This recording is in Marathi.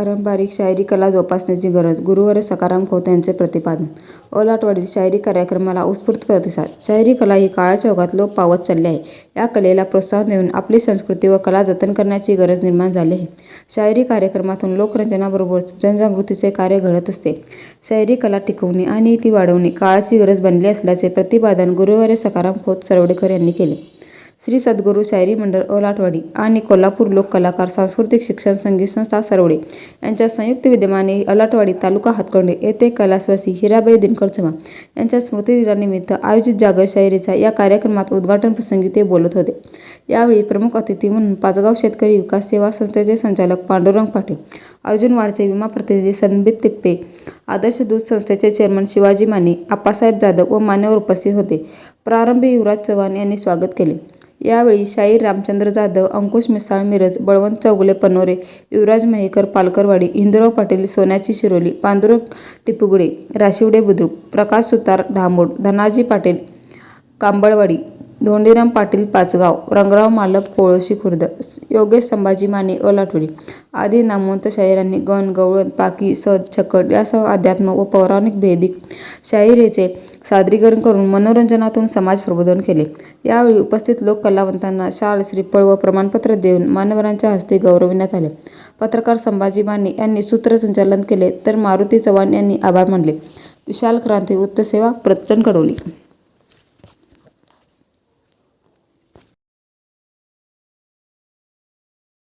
पारंपरिक शाहिरी कला जोपासण्याची गरज, गुरुवर सखाराम खोत यांचे प्रतिपादन. ओलाटवाडील शाहिरी कार्यक्रमाला उत्स्फूर्त प्रतिसाद. शाहिरी कला ही काळाच्या ओघात लोप पावत चालली आहे. या कलेला प्रोत्साहन देऊन आपली संस्कृती व कला जतन करण्याची गरज निर्माण झाली आहे. शाहिरी कार्यक्रमातून लोकरंजनाबरोबरच जनजागृतीचे कार्य घडत असते. शाहिरी कला टिकवणे आणि ती वाढवणे काळाची गरज बनली असल्याचे प्रतिपादन गुरुवर्य सखाराम खोत सरवडेकर यांनी केले. श्री सद्गुरू शाहिरी मंडळ ओलाटवाडी आणि कोल्हापूर लोक कलाकार सांस्कृतिक शिक्षण संगीत संस्था सरवडे यांच्या संयुक्त विद्यमाने ओलाटवाडी तालुका हातकणंगले येथे कैलासवासी हिराबाई दिनकर चव्हाण यांच्या स्मृतिदिनानिमित्त आयोजित जागर शाहिरीचा या कार्यक्रमात उद्घाटन प्रसंगी ते बोलत होते. यावेळी प्रमुख अतिथी म्हणून पाचगाव शेतकरी विकास सेवा संस्थेचे संचालक पांडुरंग पाटील, अर्जुन वाडचे विमा प्रतिनिधी संबित तिप्पे, आदर्श दूध संस्थेचे चेअरमन शिवाजी माने, आप्पासाहेब जाधव व मान्यवर उपस्थित होते. प्रारंभी युवराज चव्हाण यांनी स्वागत केले. यावेळी शाहीर रामचंद्र जाधव, अंकुश मिसाळ मिरज, बळवंत चौगुले पनोरे, युवराज महेकर पालकरवाडी, हिंदुराव पाटील सोन्याची शिरोली, पांडुरंग टिपुगडे राशिवडे बुद्रुक, प्रकाश सुतार धामोड, धनाजी पाटील कांबळवाडी, धोंडीराम पाटील पाचगाव, रंगराव मालक पोळोशी खुर्द, योगेश संभाजी माने ओलाटवाडी आदी नामवंत शाहिरांनी गण, गवळण, पाकी, सद, छकड यासह अध्यात्म व पौराणिक भेदिक शाहिरीचे सादरीकरण करून मनोरंजनातून समाज प्रबोधन केले. यावेळी उपस्थित लोक कलावंतांना शाल, श्रीफळ व प्रमाणपत्र देऊन मान्यवरांच्या हस्ते गौरविण्यात आले. पत्रकार संभाजी माने यांनी सूत्रसंचालन केले तर मारुती चव्हाण यांनी आभार मानले. विशाल क्रांती वृत्तसेवा, प्रकटण कडोली.